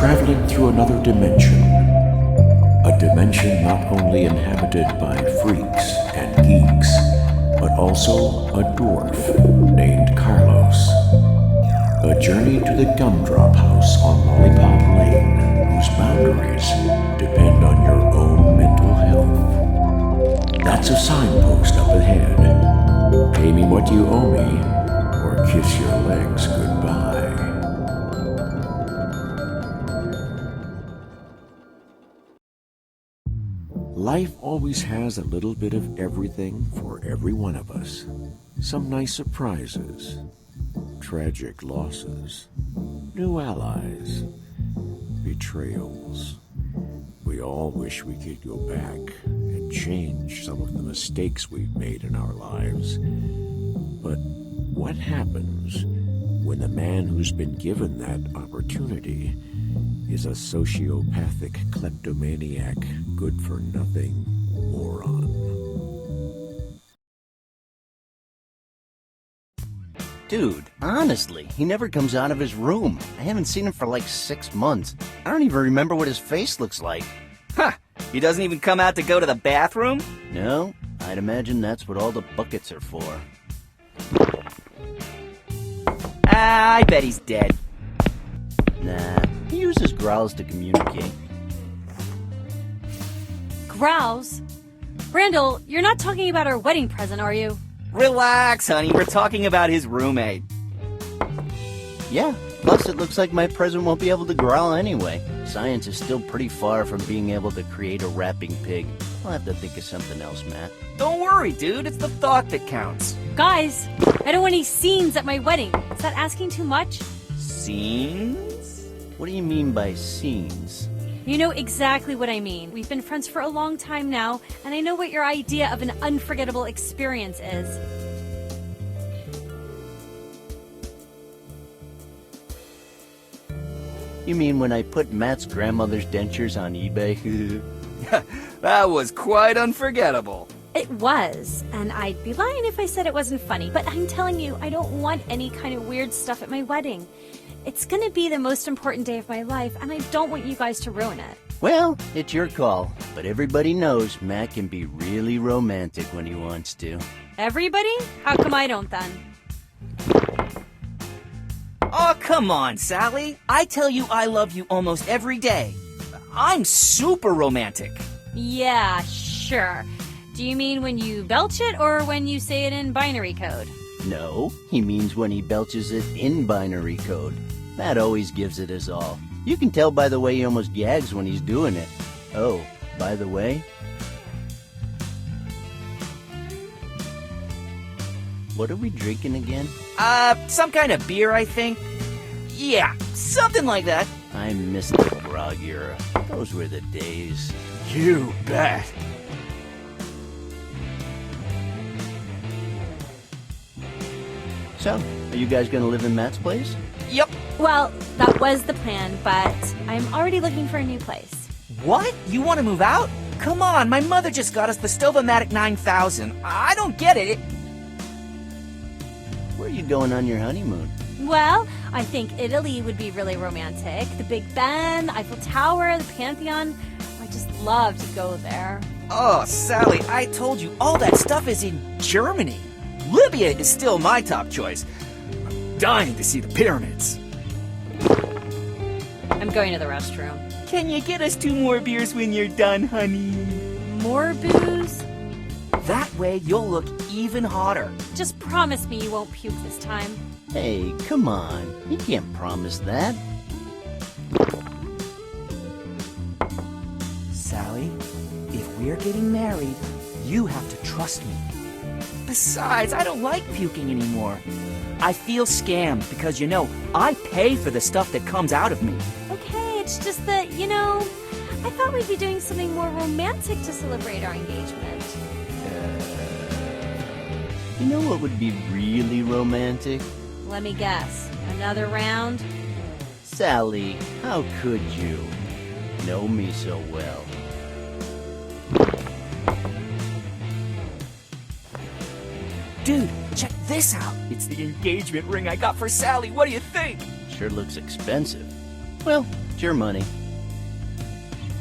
traveling through another dimension. A dimension not only inhabited by freaks and geeks, but also a dwarf named Carlos. A journey to the Gumdrop House on Lollipop Lane, whose boundaries depend on your own mental health. That's a signpost up ahead. Pay me what you owe me, or kiss your legs goodbye. Life always has a little bit of everything for every one of us. Some nice surprises, tragic losses, new allies, betrayals. We all wish we could go back and change some of the mistakes we've made in our lives. But what happens when the man who's been given that opportunity is a sociopathic kleptomaniac, good-for-nothing moron? Dude, honestly, he never comes out of his room. I haven't seen him for like 6 months. I don't even remember what his face looks like. Huh, he doesn't even come out to go to the bathroom? No, I'd imagine that's what all the buckets are for. I bet he's dead. Nah, he uses growls to communicate. Growls? Randal, you're not talking about our wedding present, are you? Relax, honey, we're talking about his roommate. Yeah, plus it looks like my present won't be able to growl anyway. Science is still pretty far from being able to create a rapping pig. I'll have to think of something else, Matt. Don't worry, dude, it's the thought that counts. Guys, I don't want any scenes at my wedding. Is that asking too much? Scenes? What do you mean by scenes? You know exactly what I mean. We've been friends for a long time now, and I know what your idea of an unforgettable experience is. You mean when I put Matt's grandmother's dentures on eBay? That was quite unforgettable. It was, and I'd be lying if I said it wasn't funny, but I'm telling you, I don't want any kind of weird stuff at my wedding. It's gonna be the most important day of my life, and I don't want you guys to ruin it. Well, it's your call, but everybody knows Matt can be really romantic when he wants to. Everybody? How come I don't then? Oh, come on, Sally. I tell you I love you almost every day. I'm super romantic. Yeah, sure. Do you mean when you belch it or when you say it in binary code? No, he means when he belches it in binary code. Matt always gives it his all. You can tell by the way he almost gags when he's doing it. Oh, by the way, what are we drinking again? Some kind of beer, I think. Yeah, something like that. I miss the grog era. Those were the days. You bet. So, are you guys gonna live in Matt's place? Yep. Well, that was the plan, but I'm already looking for a new place. What? You want to move out? Come on, my mother just got us the Stovamatic 9000. I don't get it. Where are you going on your honeymoon? Well, I think Italy would be really romantic. The Big Ben, the Eiffel Tower, the Pantheon. I just love to go there. Oh, Sally, I told you all that stuff is in Germany. Libya is still my top choice. I'm dying to see the pyramids. I'm going to the restroom. Can you get us 2 more beers when you're done, honey? More booze? That way you'll look even hotter. Just promise me you won't puke this time. Hey, come on. You can't promise that. Sally, if we're getting married, you have to trust me. Besides, I don't like puking anymore. I feel scammed because, you know, I pay for the stuff that comes out of me. Okay, it's just that, I thought we'd be doing something more romantic to celebrate our engagement. You know what would be really romantic? Let me guess. Another round? Sally, how could you know me so well? Dude, check this out. It's the engagement ring I got for Sally. What do you think? Sure looks expensive. Well, It's your money.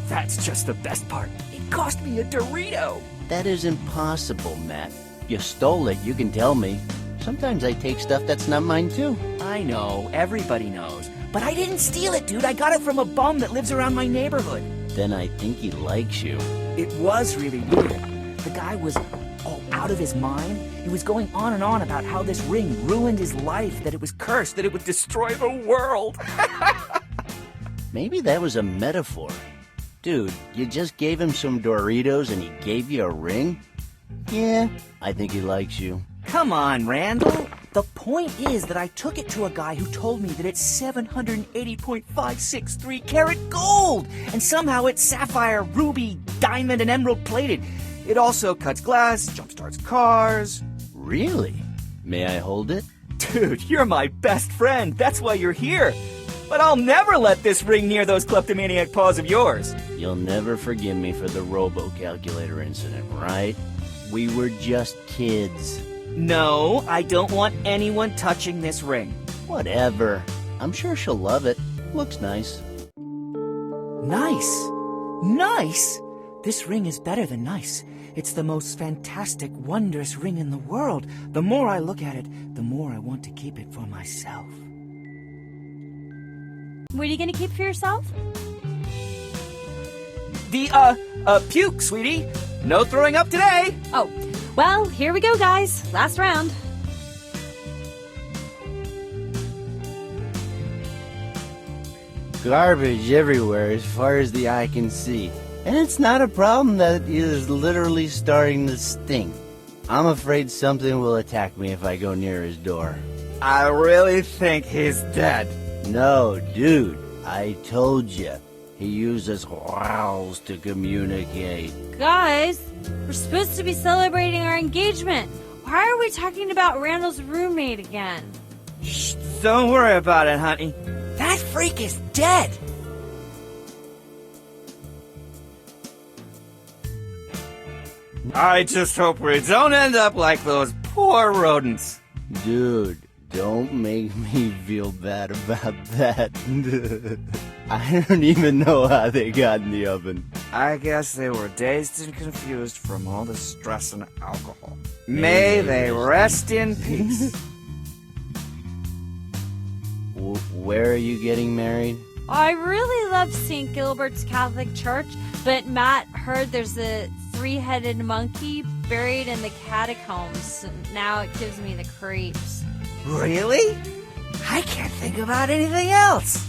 That's just the best part. It cost me a Dorito. That is impossible, Matt. You stole it, you can tell me. Sometimes I take stuff that's not mine, too. I know, everybody knows. But I didn't steal it, dude. I got it from a bum that lives around my neighborhood. Then I think he likes you. It was really weird. The guy was all out of his mind. He was going on and on about how this ring ruined his life, that it was cursed, that it would destroy the world. Maybe that was a metaphor. Dude, you just gave him some Doritos and he gave you a ring? Yeah, I think he likes you. Come on, Randall. The point is that I took it to a guy who told me that it's 780.563 karat gold, and somehow it's sapphire, ruby, diamond, and emerald plated. It also cuts glass, jumpstarts cars. Really? May I hold it? Dude, you're my best friend. That's why you're here. But I'll never let this ring near those kleptomaniac paws of yours. You'll never forgive me for the robo-calculator incident, right? We were just kids. No, I don't want anyone touching this ring. Whatever. I'm sure she'll love it. Looks nice. Nice? Nice? This ring is better than nice. It's the most fantastic, wondrous ring in the world. The more I look at it, the more I want to keep it for myself. What are you gonna keep for yourself? The, puke, sweetie. No throwing up today. Oh, well, here we go, guys. Last round. Garbage everywhere as far as the eye can see. And it's not a problem that is literally starting to stink. I'm afraid something will attack me if I go near his door. I really think he's dead. No, dude, I told you. He uses growls to communicate. Guys, we're supposed to be celebrating our engagement. Why are we talking about Randall's roommate again? Shh, don't worry about it, honey. That freak is dead. I just hope we don't end up like those poor rodents. Dude, don't make me feel bad about that. I don't even know how they got in the oven. I guess they were dazed and confused from all the stress and alcohol. May they rest in peace. Where are you getting married? I really love St. Gilbert's Catholic Church, but Matt heard there's a three-headed monkey buried in the catacombs. Now it gives me the creeps. Really? I can't think about anything else.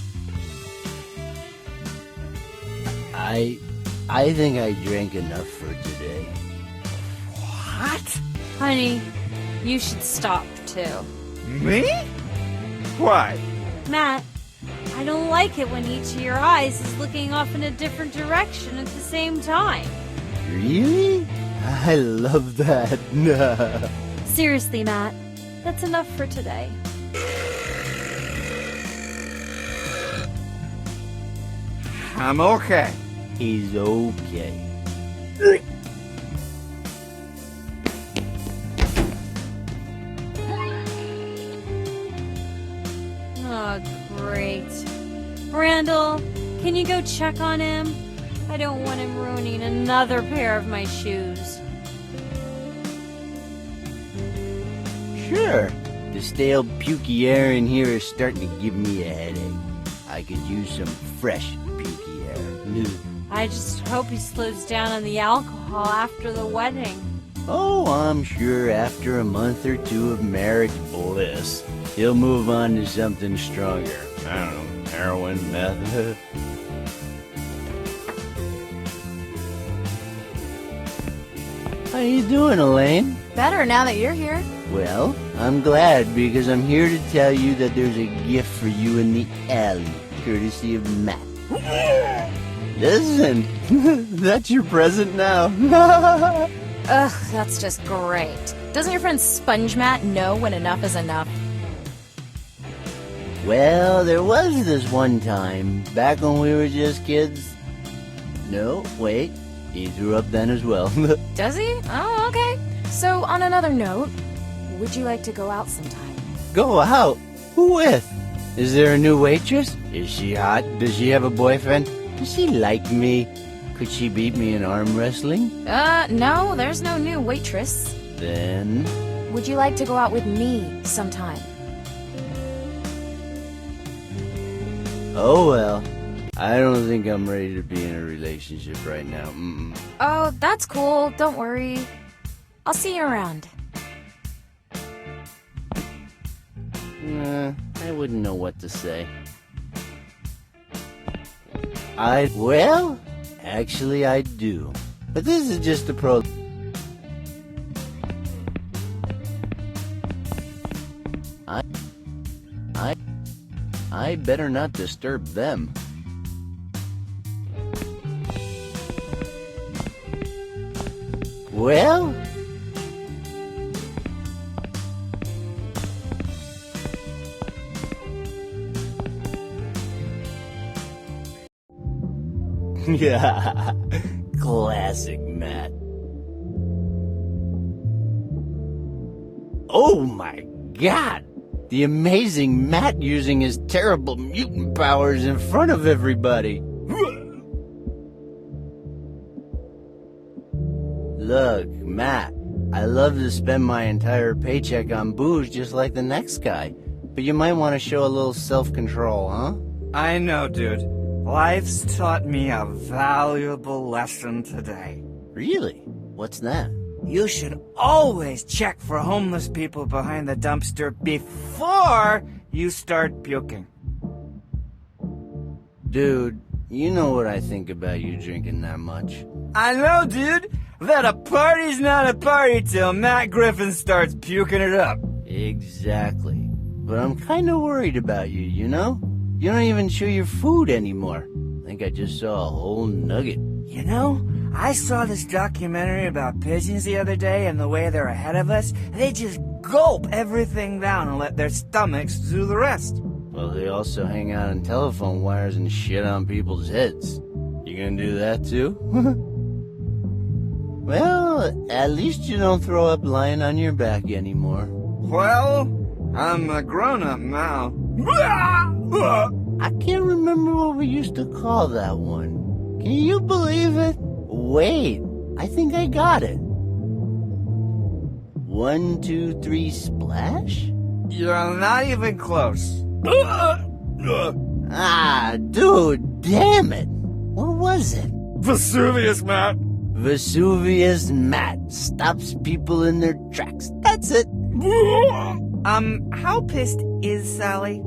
I think I drank enough for today. What? Honey, you should stop too. Me? Why? Matt, I don't like it when each of your eyes is looking off in a different direction at the same time. Really? I love that. Seriously, Matt, that's enough for today. I'm okay. He's okay. Oh, great. Randall, can you go check on him? I don't want him ruining another pair of my shoes. Sure. The stale, pukey air in here is starting to give me a headache. I could use some fresh, pukey air. I just hope he slows down on the alcohol after the wedding. Oh, I'm sure after a month or two of marriage bliss, he'll move on to something stronger. I don't know, heroin, meth. How you doing, Elaine? Better now that you're here. Well, I'm glad because I'm here to tell you that there's a gift for you in the alley, courtesy of Matt. Listen, that's your present now. Ugh, that's just great. Doesn't your friend Sponge Matt know when enough is enough? Well, there was this one time, back when we were just kids. No, wait, he threw up then as well. Does he? Oh, okay. So, on another note, would you like to go out sometime? Go out? Who with? Is there a new waitress? Is she hot? Does she have a boyfriend? Does she like me? Could she beat me in arm wrestling? No, there's no new waitress. Then... Would you like to go out with me sometime? Oh well. I don't think I'm ready to be in a relationship right now. Oh, that's cool. Don't worry. I'll see you around. I wouldn't know what to say. Well, actually I do. But this is just a pro... I better not disturb them. Well... Yeah, classic Matt. Oh my god! The amazing Matt using his terrible mutant powers in front of everybody. Look, Matt, I love to spend my entire paycheck on booze just like the next guy. But you might want to show a little self-control, huh? I know, dude. Life's taught me a valuable lesson today. Really? What's that? You should always check for homeless people behind the dumpster before you start puking. Dude, you know what I think about you drinking that much. I know, dude, that a party's not a party till Matt Griffin starts puking it up. Exactly. But I'm kind of worried about you, you know? You don't even chew your food anymore. I think I just saw a whole nugget. You know, I saw this documentary about pigeons the other day, and the way they're ahead of us, they just gulp everything down and let their stomachs do the rest. Well, they also hang out on telephone wires and shit on people's heads. You gonna do that too? Well, at least you don't throw up lying on your back anymore. Well, I'm a grown-up now. I can't remember what we used to call that one. Can you believe it? Wait, I think I got it. 1, 2, 3, splash? You're not even close. Ah, dude, damn it. What was it? Vesuvius, Matt. Vesuvius Matt stops people in their tracks. That's it. How pissed is Sally?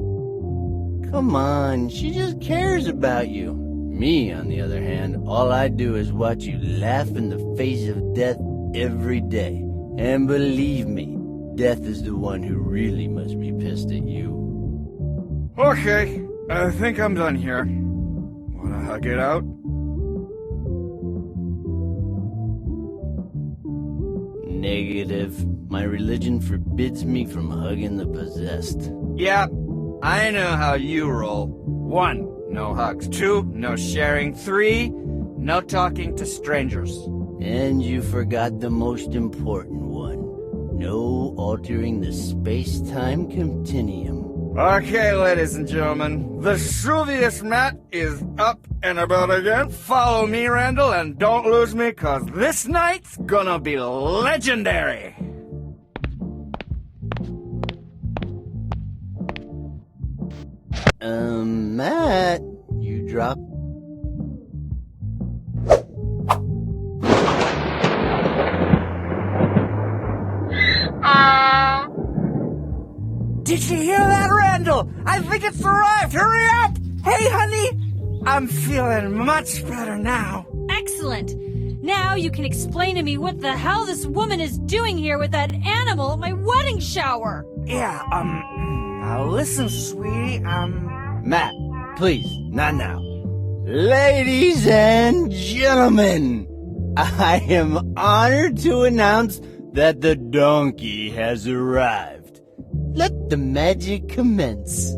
Come on, she just cares about you. Me, on the other hand, all I do is watch you laugh in the face of death every day. And believe me, death is the one who really must be pissed at you. Okay, I think I'm done here. Wanna hug it out? Negative. My religion forbids me from hugging the possessed. Yeah, I know how you roll. 1, no hugs. 2, no sharing. 3, no talking to strangers. And you forgot the most important one. No altering the space-time continuum. Okay, ladies and gentlemen, Vesuvius Matt is up and about again. Follow me, Randal, and don't lose me, cause this night's gonna be legendary. Matt, you dropped... Did you hear that, Randal? I think it's arrived. Hurry up! Hey, honey! I'm feeling much better now. Excellent. Now you can explain to me what the hell this woman is doing here with that animal at my wedding shower. Yeah, now listen, sweetie, Matt, please, not now. Ladies and gentlemen, I am honored to announce that the donkey has arrived. Let the magic commence.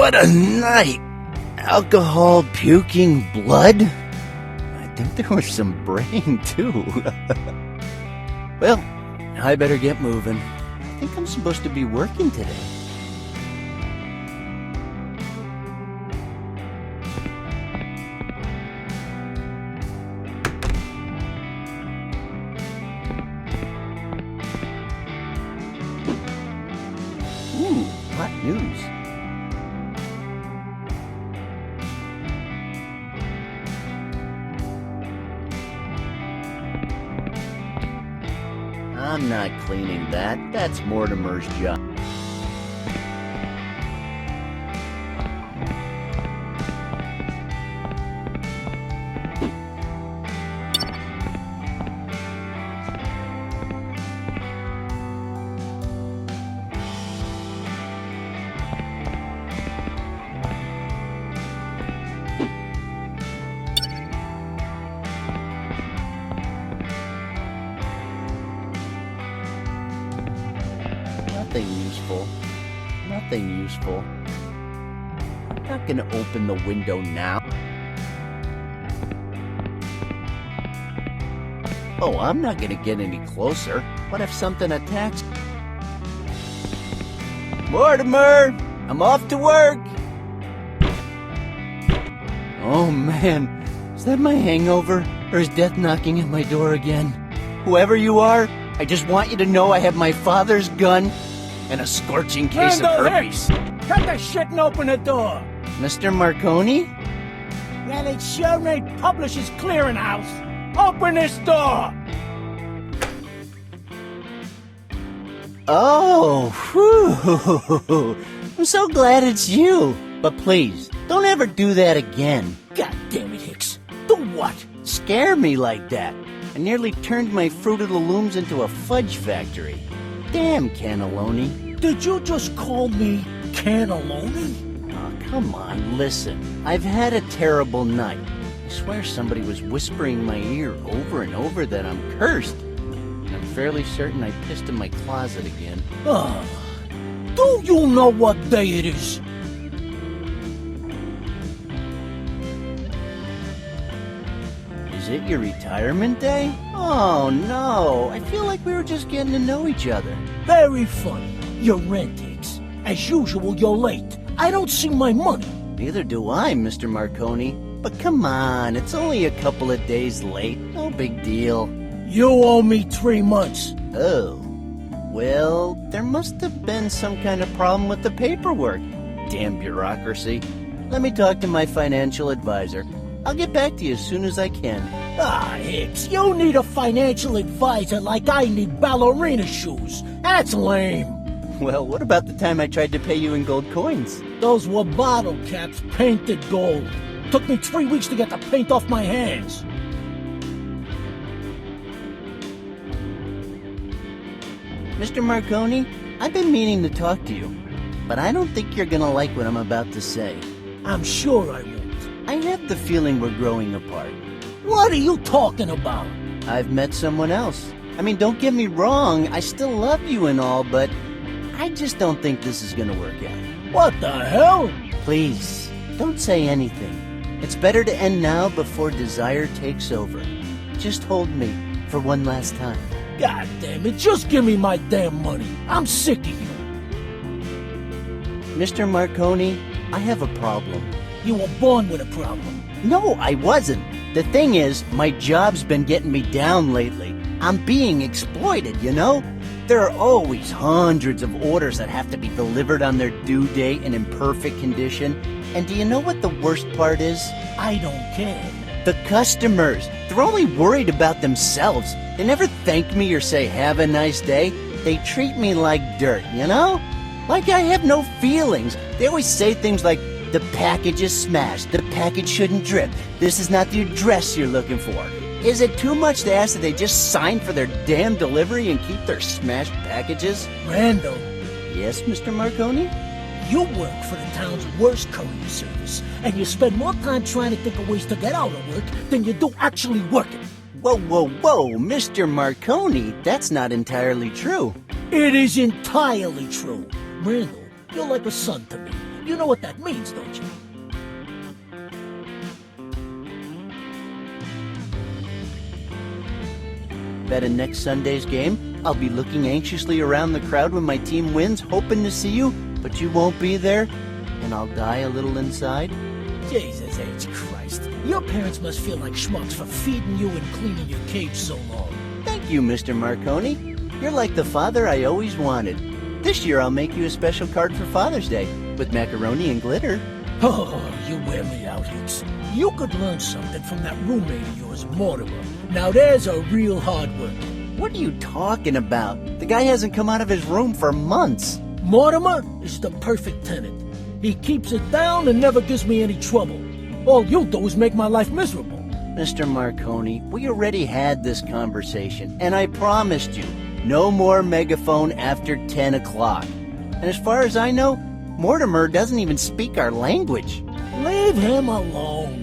What a night! Alcohol, puking, blood? I think there was some brain, too. Well, I better get moving. I think I'm supposed to be working today. Ooh, hot news. I'm not cleaning that. That's Mortimer's job. Nothing useful. Nothing useful. I'm not gonna open the window now. Oh, I'm not gonna get any closer. What if something attacks? Mortimer! I'm off to work! Oh man, is that my hangover? Or is death knocking at my door again? Whoever you are, I just want you to know I have my father's gun and a scorching case of herpes. Cut the shit and open the door. Mr. Marconi? Well, it sure ain't Publishers Clearinghouse. Open this door. Oh, whew. I'm so glad it's you. But please, don't ever do that again. God damn it, Hicks. Do what? Scare me like that. I nearly turned my Fruit of the Looms into a fudge factory. Damn, cannelloni. Did you just call me cannelloni? Oh, come on, listen. I've had a terrible night. I swear somebody was whispering in my ear over and over that I'm cursed. And I'm fairly certain I pissed in my closet again. Oh, do you know what day it is? Is it your retirement day? Oh, no. I feel like we were just getting to know each other. Very funny. Your rent, Hicks. As usual, you're late. I don't see my money. Neither do I, Mr. Marconi. But come on, it's only a couple of days late. No big deal. You owe me 3 months. Oh. Well, there must have been some kind of problem with the paperwork. Damn bureaucracy. Let me talk to my financial advisor. I'll get back to you as soon as I can. Ah, Hicks, you need a financial advisor like I need ballerina shoes. That's lame. Well, what about the time I tried to pay you in gold coins? Those were bottle caps painted gold. Took me 3 weeks to get the paint off my hands. Mr. Marconi, I've been meaning to talk to you, but I don't think you're gonna like what I'm about to say. I'm sure I won't. I have the feeling we're growing apart. What are you talking about? I've met someone else. I mean, don't get me wrong, I still love you and all, but I just don't think this is gonna work out. What the hell? Please, don't say anything. It's better to end now before desire takes over. Just hold me for one last time. God damn it, just give me my damn money. I'm sick of you. Mr. Marconi, I have a problem. You were born with a problem. No, I wasn't. The thing is, my job's been getting me down lately. I'm being exploited, you know? There are always hundreds of orders that have to be delivered on their due date and in perfect condition. And do you know what the worst part is? I don't care. The customers. They're only worried about themselves. They never thank me or say, have a nice day. They treat me like dirt, you know? Like I have no feelings. They always say things like, the package is smashed. The package shouldn't drip. This is not the address you're looking for. Is it too much to ask that they just sign for their damn delivery and keep their smashed packages? Randall, Yes, Mr. Marconi? you work for the town's worst courier service, and you spend more time trying to think of ways to get out of work than you do actually working. Whoa, whoa, whoa, Mr. Marconi, that's not entirely true. It is entirely true. Randall, you're like a son to me, You know what that means, don't you? Bet in next Sunday's game, I'll be looking anxiously around the crowd when my team wins, hoping to see you, but you won't be there, and I'll die a little inside. Jesus H. Christ. Your parents must feel like schmucks for feeding you and cleaning your cage so long. Thank you, Mr. Marconi. You're like the father I always wanted. This year I'll make you a special card for Father's Day, with macaroni and glitter. Oh, you wear me out, Hicks. You could learn something from that roommate of yours, Mortimer. Now there's a real hard worker. What are you talking about? The guy hasn't come out of his room for months. Mortimer is the perfect tenant. He keeps it down and never gives me any trouble. All you do is make my life miserable. Mr. Marconi, we already had this conversation, and I promised you, no more megaphone after 10 o'clock. And as far as I know, Mortimer doesn't even speak our language. Leave him alone.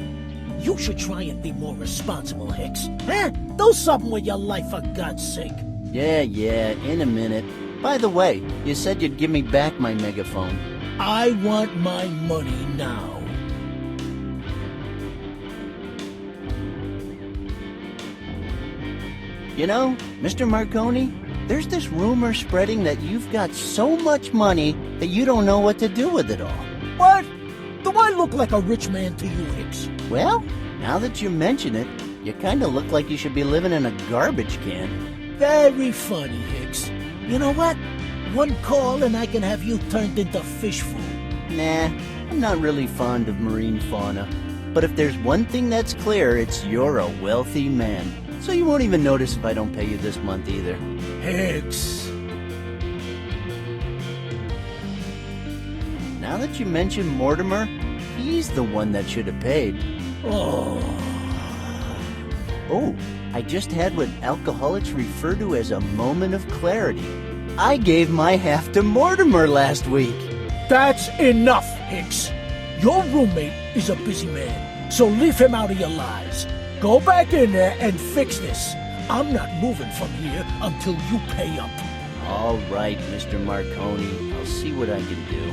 You should try and be more responsible, Hicks. Huh? Do something with your life, for God's sake. Yeah, in a minute. By the way, you said you'd give me back my megaphone. I want my money now. You know, Mr. Marconi, there's this rumor spreading that you've got so much money that you don't know what to do with it all. What? Do I look like a rich man to you, Hicks? Well, now that you mention it, you kind of look like you should be living in a garbage can. Very funny, Hicks. You know what? One call and I can have you turned into fish food. Nah, I'm not really fond of marine fauna. But if there's one thing that's clear, it's you're a wealthy man. So you won't even notice if I don't pay you this month either. Hicks. Now that you mention Mortimer, he's the one that should have paid. Oh, I just had what alcoholics refer to as a moment of clarity. I gave my half to Mortimer last week. That's enough, Hicks. Your roommate is a busy man, so leave him out of your lives. Go back in there and fix this. I'm not moving from here until you pay up. All right, Mr. Marconi. I'll see what I can do.